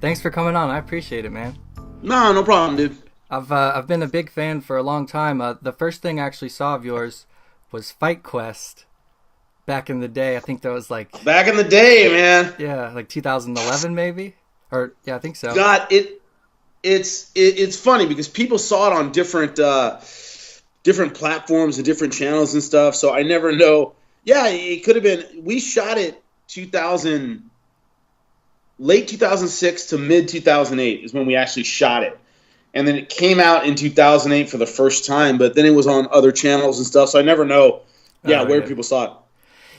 Thanks for coming on. I appreciate it, man. No problem, dude. I've been a big fan for a long time. The first thing I actually saw of yours was Fight Quest back in the day. I think that was like Back in the day, man. yeah, like 2011 maybe, or yeah, I think so. God, it's funny because people saw it on different platforms and different channels and stuff. So I never know. Yeah, it could have been. We shot it 2000, late 2006 to mid 2008 is when we actually shot it. And then it came out in 2008 for the first time, but then it was on other channels and stuff. So I never know, where people saw it.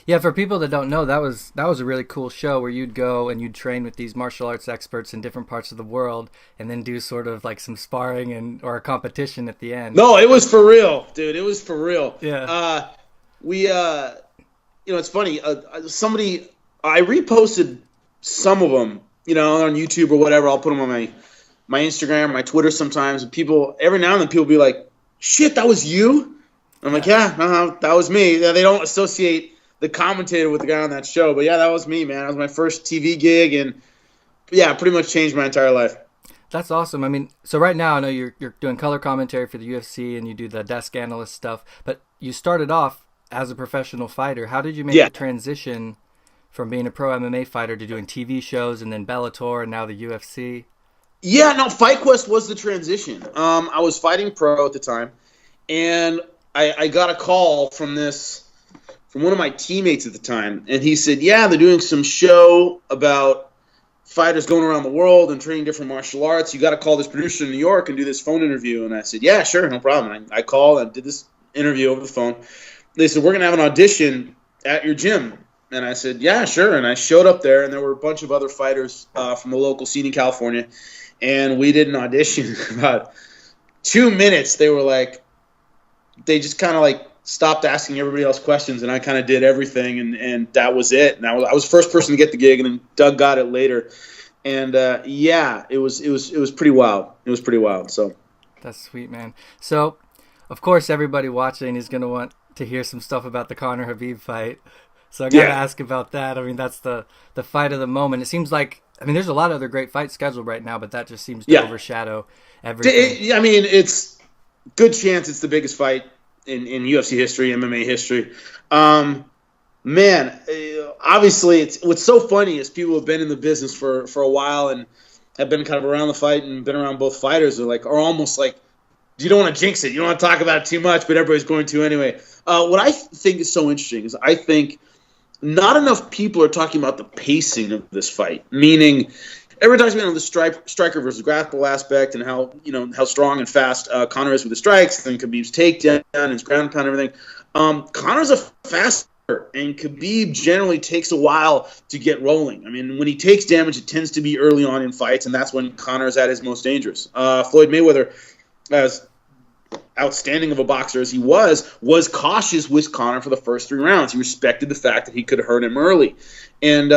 Yeah, for people that don't know, that was a really cool show where you'd go and you'd train with these martial arts experts in different parts of the world, and then do sort of like some sparring or a competition at the end. No, it was for real, dude. It was for real. Yeah. It's funny. Somebody, I reposted some of them, on YouTube or whatever. I'll put them on my Instagram, my Twitter sometimes. And people, every now and then, people be like, "Shit, that was you?" I'm like, "Yeah, that was me." Yeah, they don't associate the commentator with the guy on that show, but yeah, that was me, man. That was my first TV gig, and yeah, pretty much changed my entire life. That's awesome. I mean, so right now I know you're doing color commentary for the UFC and you do the desk analyst stuff, but you started off as a professional fighter. How did you make the transition from being a pro MMA fighter to doing TV shows and then Bellator and now the UFC? Yeah, no, Fight Quest was the transition. I was fighting pro at the time, and I got a call from one of my teammates at the time, and he said, "Yeah, they're doing some show about fighters going around the world and training different martial arts. You got to call this producer in New York and do this phone interview." And I said, "Yeah, sure, no problem." And I called and did this interview over the phone. They said, "We're going to have an audition at your gym." And I said, "Yeah, sure." And I showed up there, and there were a bunch of other fighters from the local scene in California. And we did an audition. About 2 minutes, they just kind of like stopped asking everybody else questions, and I kind of did everything, and that was it. And I was the first person to get the gig, and then Doug got it later. And it was pretty wild. It was pretty wild. So that's sweet, man. So, of course, everybody watching is going to want to hear some stuff about the Conor Khabib fight. So I got to ask about that. I mean, that's the fight of the moment. It seems like, I mean, there's a lot of other great fights scheduled right now, but that just seems to overshadow everything. It's good chance it's the biggest fight in UFC history, MMA history. Obviously, what's so funny is people who have been in the business for a while and have been kind of around the fight and been around both fighters are almost like, you don't want to jinx it. You don't want to talk about it too much, but everybody's going to anyway. What I think is so interesting is I think not enough people are talking about the pacing of this fight, meaning everyone talks about the striker versus grapple aspect and how strong and fast Conor is with the strikes, and Khabib's takedown and his ground pound and everything. Conor's a faster, and Khabib generally takes a while to get rolling. I mean, when he takes damage, it tends to be early on in fights, and that's when Conor's at his most dangerous. Floyd Mayweather, as outstanding of a boxer as he was cautious with Conor for the first 3 rounds. He respected the fact that he could hurt him early. And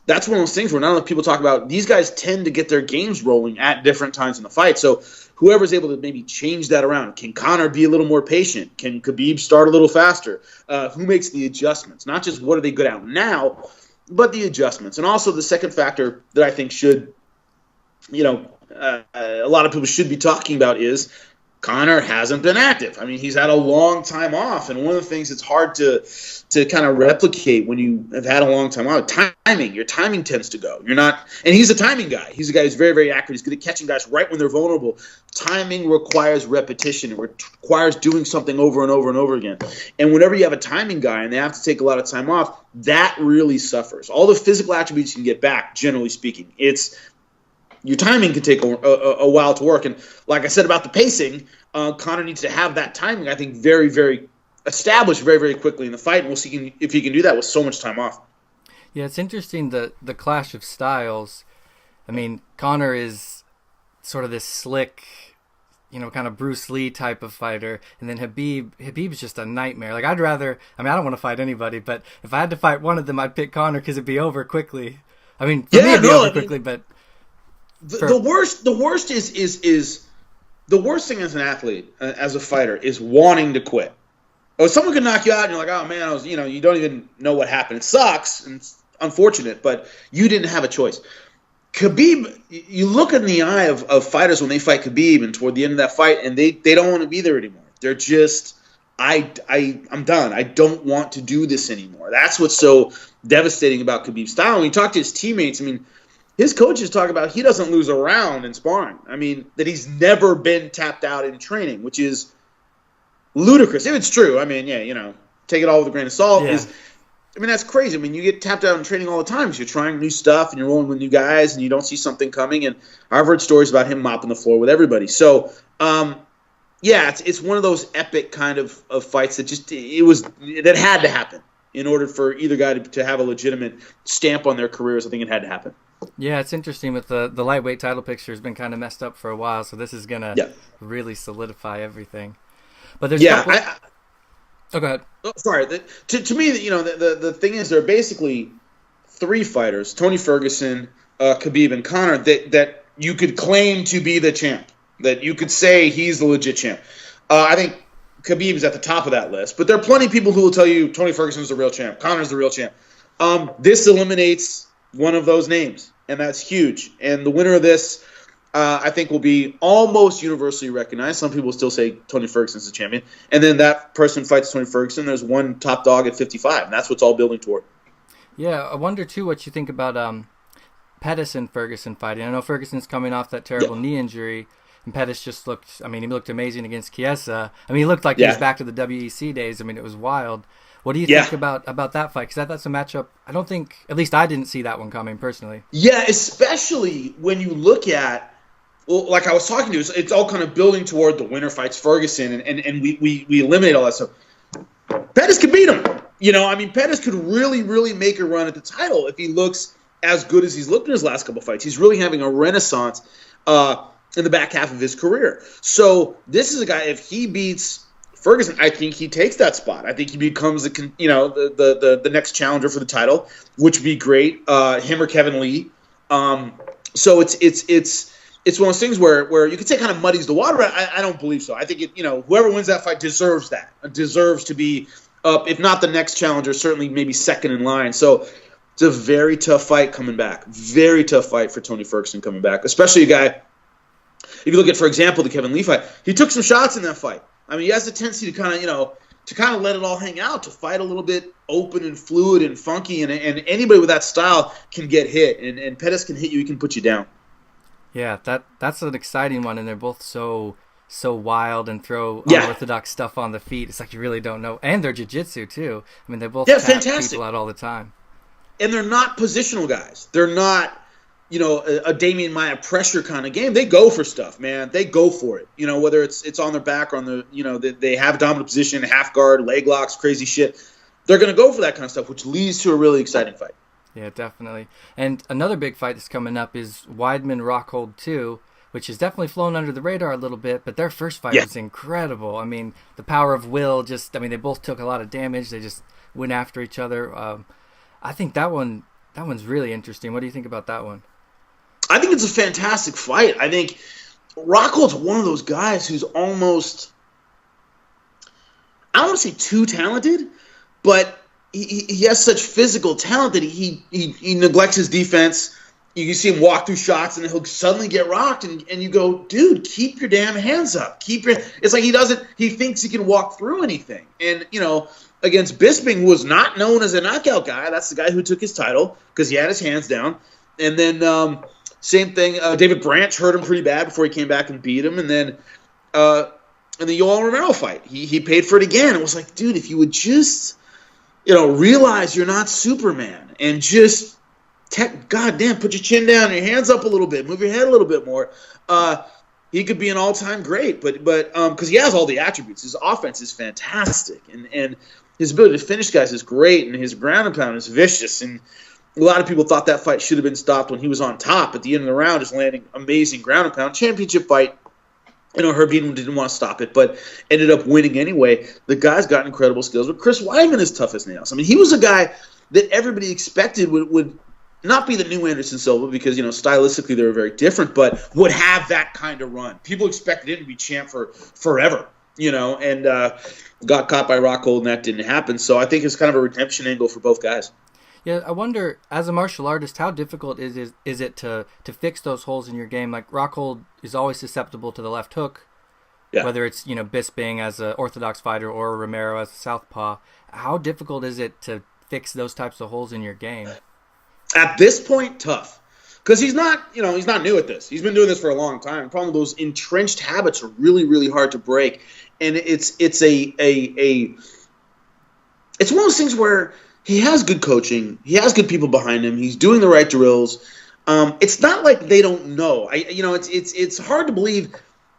that's one of those things where not enough people talk about. These guys tend to get their games rolling at different times in the fight. So whoever's able to maybe change that around. Can Conor be a little more patient? Can Khabib start a little faster? Who makes the adjustments? Not just what are they good at now, but the adjustments. And also the second factor that I think should, a lot of people should be talking about is Conor hasn't been active. I mean, he's had a long time off, and one of the things that's hard to kind of replicate when you have had a long time off, timing. Your timing tends to go. You're not, and he's a timing guy. He's a guy who's very, very accurate. He's good at catching guys right when they're vulnerable. Timing requires repetition. It requires doing something over and over and over again. And whenever you have a timing guy and they have to take a lot of time off, that really suffers. All the physical attributes you can get back, generally speaking. Your timing can take a while to work. And like I said about the pacing, Conor needs to have that timing, I think, very, very established very, very quickly in the fight. And we'll see if he can do that with so much time off. Yeah, it's interesting, the clash of styles. I mean, Conor is sort of this slick, kind of Bruce Lee type of fighter. And then Khabib's just a nightmare. Like, I don't want to fight anybody, but if I had to fight one of them, I'd pick Conor because it'd be over quickly. I mean, for me, it'd be over quickly, but... The worst is the worst thing as an athlete, as a fighter, is wanting to quit. Oh, someone could knock you out, and you're like, oh man, you don't even know what happened. It sucks and it's unfortunate, but you didn't have a choice. Khabib, you look in the eye of fighters when they fight Khabib and toward the end of that fight, and they don't want to be there anymore. They're just, I'm done. I don't want to do this anymore. That's what's so devastating about Khabib's style. When you talk to his teammates, I mean, his coaches talk about he doesn't lose a round in sparring. I mean, that he's never been tapped out in training, which is ludicrous. If it's true, I mean, yeah, take it all with a grain of salt. Yeah. I mean, that's crazy. I mean, you get tapped out in training all the time because you're trying new stuff and you're rolling with new guys and you don't see something coming. And I've heard stories about him mopping the floor with everybody. So, it's one of those epic kind of fights that that had to happen in order for either guy to have a legitimate stamp on their careers. I think it had to happen. Yeah, it's interesting with the lightweight title picture has been kind of messed up for a while. So this is going to really solidify everything. But there's go ahead. Oh, sorry. To me, the thing is, there are basically three fighters: Tony Ferguson, Khabib, and Conor that you could claim to be the champ. That you could say he's the legit champ. I think Khabib is at the top of that list, but there are plenty of people who will tell you Tony Ferguson's the real champ, Conor's the real champ. This eliminates one of those names, and that's huge. And the winner of this, I think, will be almost universally recognized. Some people still say Tony Ferguson's the champion. And then that person fights Tony Ferguson. There's one top dog at 55, and that's what's all building toward. Yeah, I wonder, too, what you think about Pettis and Ferguson fighting. I know Ferguson's coming off that terrible knee injury, and Pettis just looked amazing against Chiesa. I mean, he looked like he was back to the WEC days. I mean, it was wild. What do you think about that fight? Because that's a matchup, I don't think, at least I didn't see that one coming personally. Yeah, especially when you look at, well, like I was talking to, it's all kind of building toward the winner fights Ferguson, and we eliminate all that stuff. Pettis could beat him. Pettis could really, really make a run at the title if he looks as good as he's looked in his last couple fights. He's really having a renaissance in the back half of his career. So this is a guy, if he beats Ferguson, I think he takes that spot. I think he becomes the next challenger for the title, which would be great. Him or Kevin Lee. So it's one of those things where you could say kind of muddies the water. I don't believe so. I think whoever wins that fight deserves that. Deserves to be up, if not the next challenger, certainly maybe second in line. So it's a very tough fight coming back. Very tough fight for Tony Ferguson coming back, especially a guy. If you look at, for example, the Kevin Lee fight, he took some shots in that fight. I mean, he has a tendency to kind of let it all hang out, to fight a little bit open and fluid and funky, and anybody with that style can get hit, and Pettis can hit you, he can put you down. Yeah, that's an exciting one, and they're both so wild and throw unorthodox stuff on the feet. It's like you really don't know, and they're jiu-jitsu too. I mean, they both tap people out all the time, and they're not positional guys. They're not a Damian Maia pressure kind of game. They go for stuff, man. They go for it. Whether it's on their back or on the, they have dominant position, half guard, leg locks, crazy shit. They're going to go for that kind of stuff, which leads to a really exciting fight. Yeah, definitely. And another big fight that's coming up is Weidman Rokhold 2, which has definitely flown under the radar a little bit, but their first fight was incredible. I mean, the power of will, they both took a lot of damage. They just went after each other. I think that one's really interesting. What do you think about that one? I think it's a fantastic fight. I think Rockhold's one of those guys who's almost, I don't want to say too talented, but he has such physical talent that he neglects his defense. You can see him walk through shots, and he'll suddenly get rocked, and you go, dude, keep your damn hands up. It's like he thinks he can walk through anything. And, against Bisping, who was not known as a knockout guy, that's the guy who took his title because he had his hands down. And then same thing, David Branch hurt him pretty bad before he came back and beat him. And then in the Yoel Romero fight, he paid for it again. It was like, dude, if you would just, realize you're not Superman and just, goddamn, put your chin down, your hands up a little bit, move your head a little bit more. He could be an all-time great, but because he has all the attributes. His offense is fantastic, and his ability to finish guys is great, and his ground and pound is vicious. And a lot of people thought that fight should have been stopped when he was on top at the end of the round, just landing amazing ground and pound. Championship fight. Herb Dean didn't want to stop it, but ended up winning anyway. The guy's got incredible skills, but Chris Weidman is tough as nails. I mean, he was a guy that everybody expected would not be the new Anderson Silva because, stylistically they were very different, but would have that kind of run. People expected him to be champ for forever, and got caught by Rokhold, and that didn't happen. So I think it's kind of a redemption angle for both guys. Yeah, I wonder, as a martial artist, how difficult is it to fix those holes in your game? Like Rokhold is always susceptible to the left hook, Yeah. whether it's Bisping as an orthodox fighter or Romero as a southpaw. How difficult is it to fix those types of holes in your game? At this point, tough. Because he's not new at this. He's been doing this for a long time. The problem with those entrenched habits are really, really hard to break. And it's one of those things where he has good coaching. He has good people behind him. He's doing the right drills. It's not like they don't know. It's hard to believe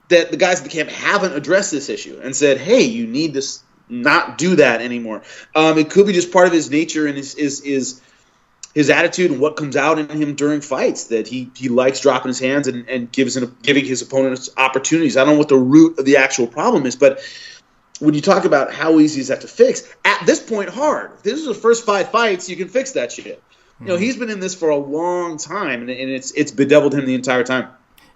that the guys at the camp haven't addressed this issue and said, hey, you need to not do that anymore. It could be just part of his nature and his attitude and what comes out in him during fights, that he likes dropping his hands and giving his opponents opportunities. I don't know what the root of the actual problem is, but when you talk about how easy is that to fix, at this point, hard. If this is the first 5 fights, you can fix that shit. He's been in this for a long time, and it's bedeviled him the entire time.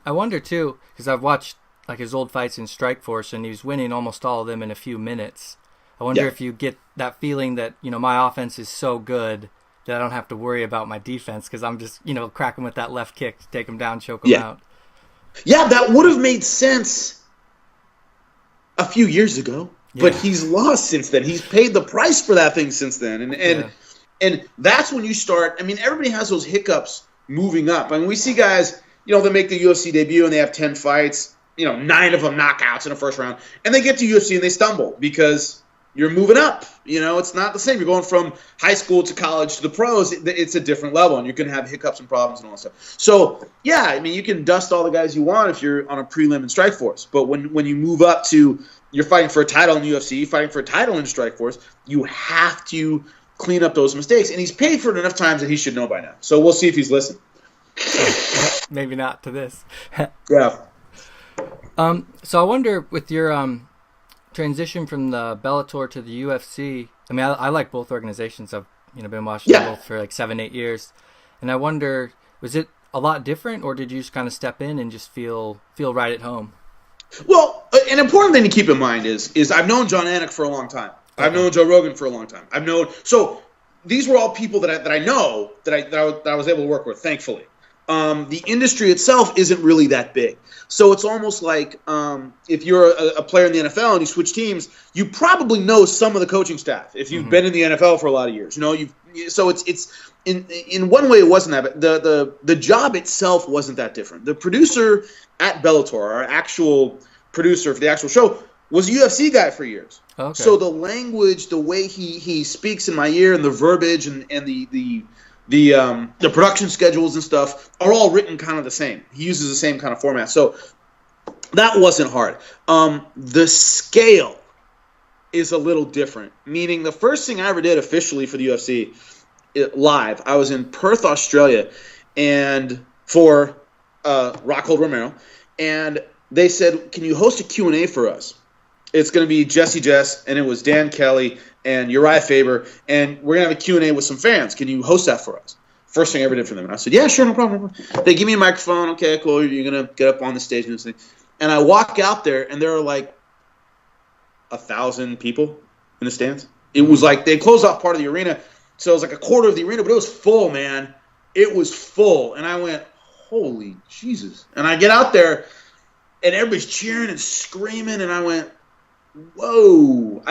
I wonder, too, because I've watched like his old fights in Strikeforce, and he was winning almost all of them in a few minutes. I wonder if you get that feeling that, my offense is so good that I don't have to worry about my defense because I'm just, cracking with that left kick to take him down, choke him out. Yeah, that would have made sense a few years ago, but he's lost since then. He's paid the price for that thing since then. And that's when you start, everybody has those hiccups moving up. We see guys, they make the UFC debut and they have 10 fights, 9 of them knockouts in the first round, and they get to UFC and they stumble because you're moving up. It's not the same. You're going from high school to college to the pros. It's a different level, and you're going to have hiccups and problems and all that stuff. So, you can dust all the guys you want if you're on a prelim in Strikeforce. But when you move up to you're fighting for a title in UFC, fighting for a title in Strikeforce, you have to clean up those mistakes. And he's paid for it enough times that he should know by now. So we'll see if he's listening. Maybe not to this. Yeah. So I wonder, with your transition from the Bellator to the UFC, I like both organizations. I've been watching them both for like 7-8 years, and I wonder, was it a lot different, or did you just kind of step in and just feel right at home? Well, an important thing to keep in mind is I've known John Anik for a long time. Okay. I've known Joe Rogan for a long time. So these were all people that I know that I was able to work with, thankfully. The industry itself isn't really that big. So it's almost like if you're a player in the NFL and you switch teams, you probably know some of the coaching staff if you've been in the NFL for a lot of years. So it's in one way it wasn't that, but the job itself wasn't that different. The producer at Bellator, our actual producer for the actual show, was a UFC guy for years. Okay. So the language, the way he speaks in my ear, and the verbiage and the production schedules and stuff are all written kind of the same. He uses the same kind of format. So that wasn't hard. The scale is a little different, meaning the first thing I ever did officially for the UFC live, I was in Perth, Australia, and for Rokhold Romero, and they said, can you host a Q&A for us? It's going to be Jesse Jess, and it was Dan Kelly and Uriah Faber, and we're going to have a Q&A with some fans. Can you host that for us? First thing I ever did for them. And I said, yeah, sure, no problem. They give me a microphone. Okay, cool. You're going to get up on the stage and this thing. And I walk out there, and there are like 1,000 people in the stands. It was like they closed off part of the arena, so it was like a quarter of the arena, but it was full, man. It was full. And I went, holy Jesus. And I get out there, and everybody's cheering and screaming, and I went, whoa.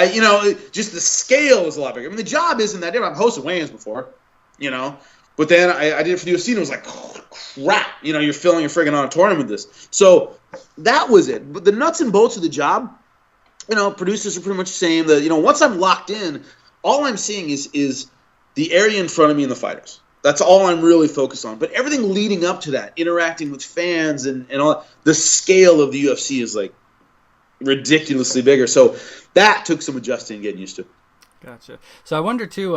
Just the scale is a lot bigger. The job isn't that different. I've hosted weigh-ins before, but then I did it for the UFC, and it was like, oh, crap. You're filling your friggin' auditorium with this. So that was it. But the nuts and bolts of the job, producers are pretty much the same. Once I'm locked in, all I'm seeing is the area in front of me and the fighters. That's all I'm really focused on. But everything leading up to that, interacting with fans and all, the scale of the UFC is like ridiculously bigger. So that took some adjusting and getting used to. Gotcha. So I wonder too,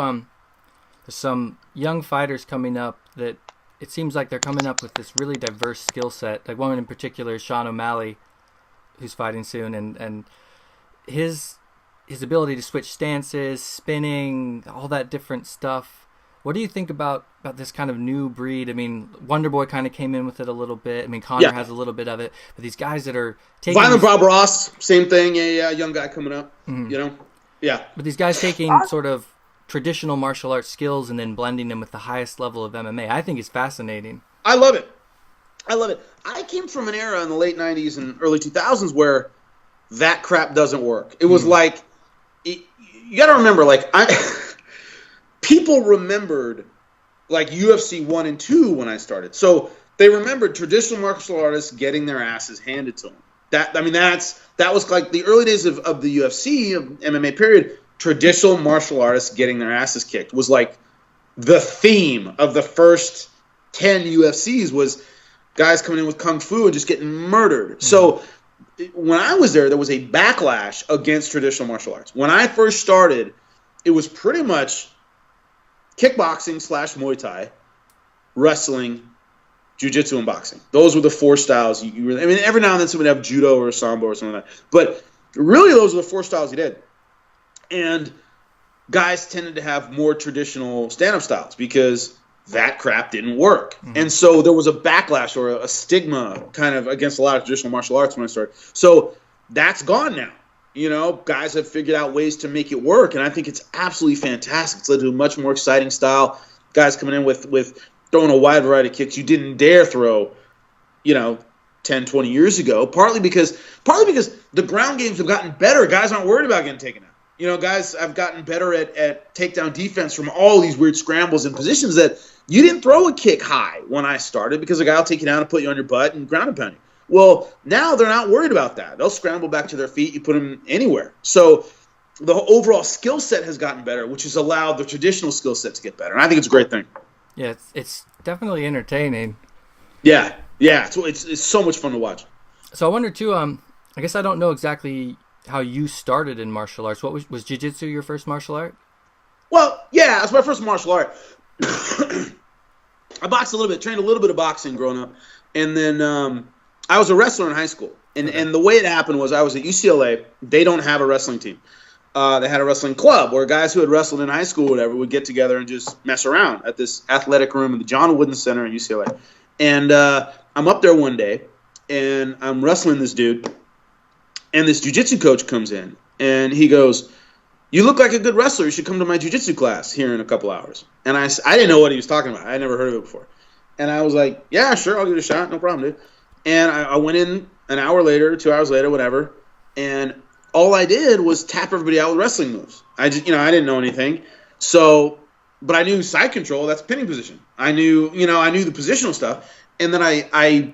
there's some young fighters coming up that it seems like they're coming up with this really diverse skill set. Like one in particular is Sean O'Malley, who's fighting soon, and his ability to switch stances, spinning, all that different stuff. What do you think about this kind of new breed? Wonderboy kind of came in with it a little bit. Conor has a little bit of it. But these guys that are taking... Violent Bob Ross, same thing. A young guy coming up, Yeah. But these guys taking sort of traditional martial arts skills and then blending them with the highest level of MMA. I think is fascinating. I love it. I came from an era in the late 90s and early 2000s where that crap doesn't work. It was like, you got to remember, like, people remembered, like, UFC 1 and 2 when I started. So they remembered traditional martial artists getting their asses handed to them. That was like the early days of the UFC, of MMA period. Traditional martial artists getting their asses kicked was like the theme of the first 10 UFCs was guys coming in with kung fu and just getting murdered. Mm-hmm. So when I was there was a backlash against traditional martial arts. When I first started, it was pretty much kickboxing / Muay Thai, wrestling, Jiu Jitsu, and boxing. Those were the 4 styles. Every now and then someone would have judo or sambo or something like that. But really those were the 4 styles you did. And guys tended to have more traditional stand-up styles because that crap didn't work. Mm-hmm. And so there was a backlash or a stigma kind of against a lot of traditional martial arts when I started. So that's gone now. You know, guys have figured out ways to make it work, and I think it's absolutely fantastic. It's led to a much more exciting style. Guys coming in with throwing a wide variety of kicks you didn't dare throw, 10, 20 years ago, partly because the ground games have gotten better. Guys aren't worried about getting taken out. Guys have gotten better at takedown defense from all these weird scrambles and positions that you didn't throw a kick high when I started because a guy will take you down and put you on your butt and ground and pound you. Well, now they're not worried about that. They'll scramble back to their feet. You put them anywhere. So the overall skill set has gotten better, which has allowed the traditional skill set to get better. And I think it's a great thing. Yeah, it's definitely entertaining. Yeah, it's so much fun to watch. So I wonder too. I guess I don't know exactly how you started in martial arts. What was Jiu Jitsu your first martial art? Well, yeah, it's my first martial art. I boxed a little bit, trained a little bit of boxing growing up, and then I was a wrestler in high school. And the way it happened was I was at UCLA. They don't have a wrestling team. They had a wrestling club where guys who had wrestled in high school or whatever would get together and just mess around at this athletic room in the John Wooden Center at UCLA. And I'm up there one day, and I'm wrestling this dude, and this jiu-jitsu coach comes in, and he goes, "You look like a good wrestler. You should come to my jiu-jitsu class here in a couple hours." And I didn't know what he was talking about. I had never heard of it before. And I was like, "Yeah, sure, I'll give it a shot. No problem, dude." And I went in an hour later, 2 hours later, whatever, and all I did was tap everybody out with wrestling moves. I didn't know anything. So, but I knew side control, that's pinning position. I knew the positional stuff. And then I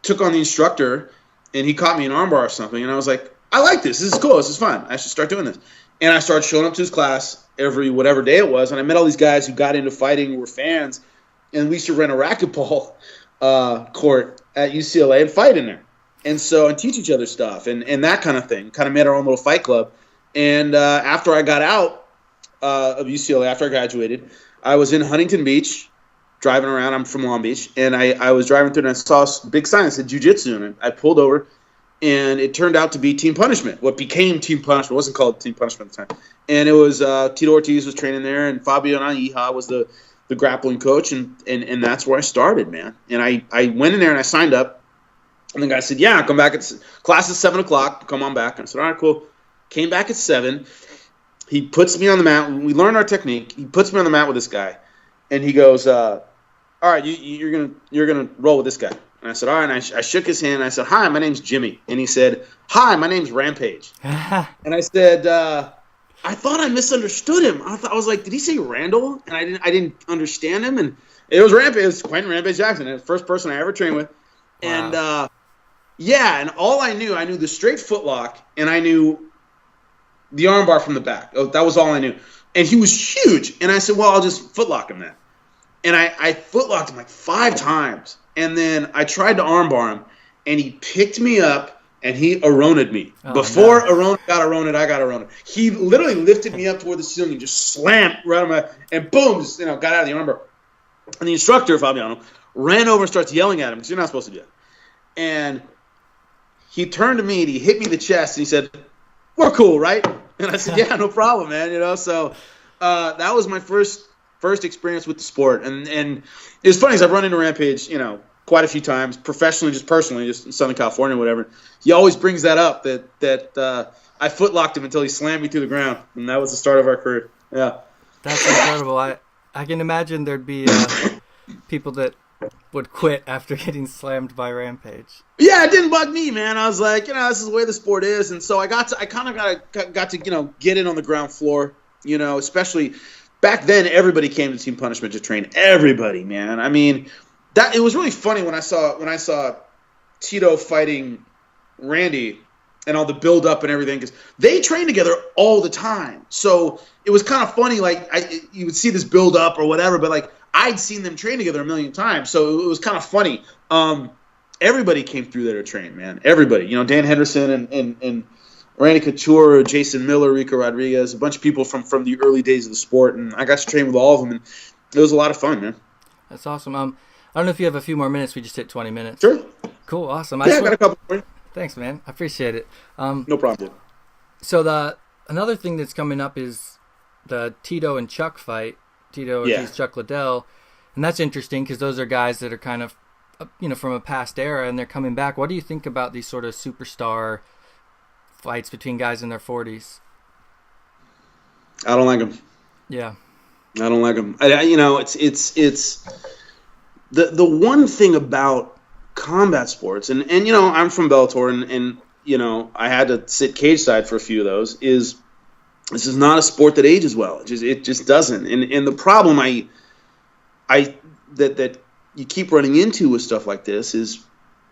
took on the instructor, and he caught me an armbar or something, and I was like, I like this. This is cool. This is fun. I should start doing this. And I started showing up to his class every whatever day it was, and I met all these guys who got into fighting who were fans, and we used to rent a racquetball court at UCLA and fight in there. And teach each other stuff and that kind of thing. Kind of made our own little fight club. And after I got out of UCLA, after I graduated, I was in Huntington Beach driving around. I'm from Long Beach. And I was driving through and I saw a big sign that said Jiu Jitsu. And I pulled over, and it turned out to be Team Punishment. What became Team Punishment. It wasn't called Team Punishment at the time. And it was Tito Ortiz was training there, and Fabio Naija was the grappling coach. And that's where I started, man. And I went in there and I signed up. And the guy said, "Yeah, come back. Class is 7 o'clock. Come on back." And I said, "All right, cool." Came back at 7. He puts me on the mat. We learned our technique. He puts me on the mat with this guy, and he goes, "All right, you're gonna roll with this guy." And I said, "All right." And I shook his hand. And I said, "Hi, my name's Jimmy." And he said, "Hi, my name's Rampage." And I said, I thought I misunderstood him. I was like, did he say Randall? And I didn't understand him. And it was Rampage. It was Quinton Rampage Jackson, the first person I ever trained with. Wow. And and all I knew the straight footlock, and I knew the armbar from the back. That was all I knew. And he was huge. And I said, "Well, I'll just footlock him then." And I footlocked him like 5 times. And then I tried to armbar him, and he picked me up, and he Arona'd me. Before Arona got Arona'd, I got Arona'd. He literally lifted me up toward the ceiling and just slammed right on and boom, just, got out of the armbar. And the instructor, Fabiano, ran over and starts yelling at him, because you're not supposed to do that. And he turned to me and he hit me in the chest and he said, "We're cool, right?" And I said, "Yeah, no problem, man." So that was my first experience with the sport. And it was funny because I've run into Rampage, quite a few times, professionally, just personally, just in Southern California or whatever. He always brings that up, that I footlocked him until he slammed me through the ground. And that was the start of our career. Yeah. That's incredible. I can imagine there'd be people that would quit after getting slammed by Rampage. Yeah, it didn't bug me, man. I was like, this is the way the sport is, and so I kind of got to get in on the ground floor. Especially back then, everybody came to Team Punishment to train. Everybody, man. I mean, it was really funny when I saw Tito fighting Randy and all the build up and everything, because they train together all the time. So it was kind of funny, like you would see this build up or whatever, but like I'd seen them train together a million times, so it was kind of funny. Everybody came through there to train, man. Everybody, Dan Henderson and Randy Couture, Jason Miller, Rico Rodriguez, a bunch of people from the early days of the sport, and I got to train with all of them, and it was a lot of fun, man. That's awesome. I don't know if you have a few more minutes. We just hit 20 minutes. Sure. Cool. Awesome. Yeah, I got a couple more. Thanks, man. I appreciate it. No problem. So another thing that's coming up is the Tito and Chuck fight. Tito against Chuck Liddell, and that's interesting because those are guys that are kind of, from a past era, and they're coming back. What do you think about these sort of superstar fights between guys in their 40s? I don't like them. Yeah. I don't like them. It's the one thing about combat sports, and I'm from Bellator, and I had to sit cage side for a few of those, is this is not a sport that ages well. It just doesn't. And the problem that you keep running into with stuff like this is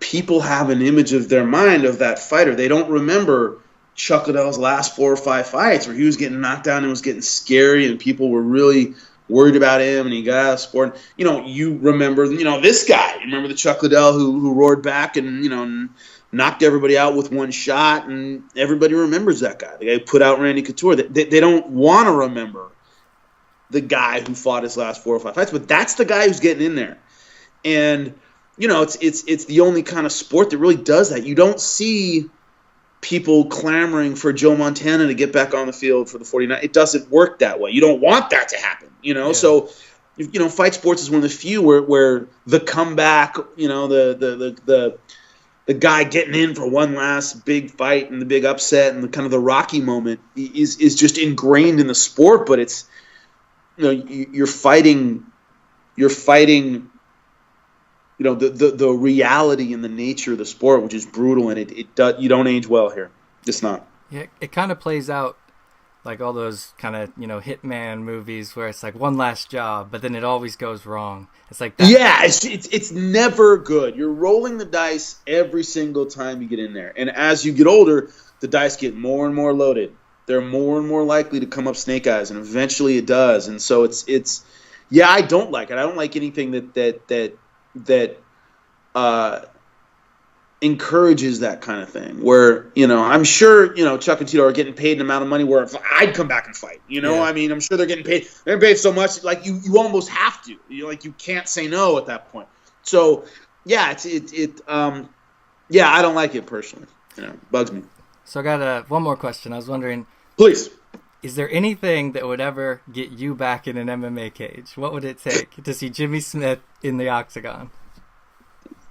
people have an image of their mind of that fighter. They don't remember Chuck Liddell's last 4 or 5 fights where he was getting knocked down and it was getting scary and people were really worried about him and he got out of sport. You remember, this guy. You remember the Chuck Liddell who roared back and, knocked everybody out with one shot, and everybody remembers that guy. The guy who put out Randy Couture. They don't want to remember the guy who fought his last 4 or 5 fights, but that's the guy who's getting in there. And, it's the only kind of sport that really does that. You don't see people clamoring for Joe Montana to get back on the field for the 49. It doesn't work that way. You don't want that to happen, Yeah. So, fight sports is one of the few where the comeback, the guy getting in for one last big fight and the big upset and the kind of the Rocky moment is just ingrained in the sport. But it's, you're fighting, the reality and the nature of the sport, which is brutal, and you don't age well here. It's not. Yeah, it kind of plays out like all those kind of, hitman movies where it's like one last job, but then it always goes wrong. It's like that. Yeah, it's never good. You're rolling the dice every single time you get in there. And as you get older, the dice get more and more loaded. They're more and more likely to come up snake eyes, and eventually it does. And so it's I don't like it. I don't like anything that encourages that kind of thing where, I'm sure, Chuck and Tito are getting paid an amount of money where if I'd come back and fight, I mean, I'm sure they're getting paid. They're paid so much, like you almost have to, you can't say no at that point. So yeah, I don't like it personally. Bugs me. So I got one more question. I was wondering, please, is there anything that would ever get you back in an MMA cage? What would it take to see Jimmy Smith in the octagon?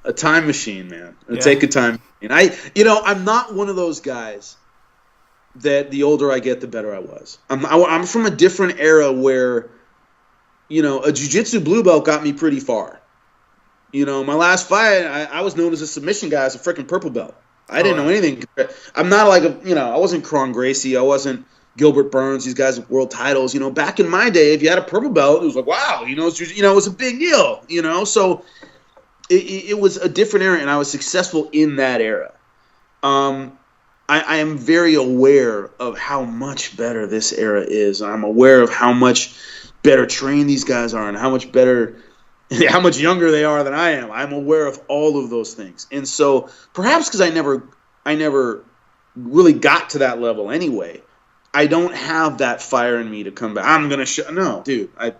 A time machine, man. It'll take a time machine. I'm not one of those guys that the older I get, the better I was. I'm from a different era where, a jiu-jitsu blue belt got me pretty far. My last fight, I was known as a submission guy as a freaking purple belt. I didn't know anything. I'm not like I wasn't Kron Gracie. I wasn't Gilbert Burns. These guys with world titles. Back in my day, if you had a purple belt, it was like, wow, it was a big deal. So. It was a different era, and I was successful in that era. I am very aware of how much better this era is. I'm aware of how much better trained these guys are and how much younger they are than I am. I'm aware of all of those things. And so perhaps because I never really got to that level anyway, I don't have that fire in me to come back. I'm going to no, dude. I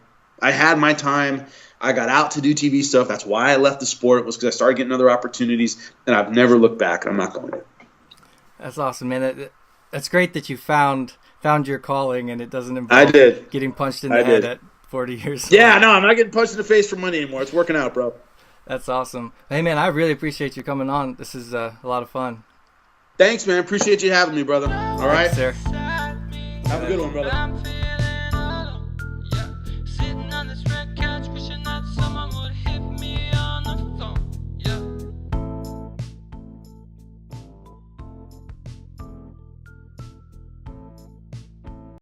had my time. I got out to do TV stuff. That's why I left the sport. It was because I started getting other opportunities, and I've never looked back, and I'm not going to. That's awesome, man. That's great that you found your calling, and it doesn't involve getting punched in the head at 40 years old. Yeah, no, I'm not getting punched in the face for money anymore. It's working out, bro. That's awesome. Hey, man, I really appreciate you coming on. This is a lot of fun. Thanks, man. Appreciate you having me, brother. All right? Thanks, sir. Have a good one, brother.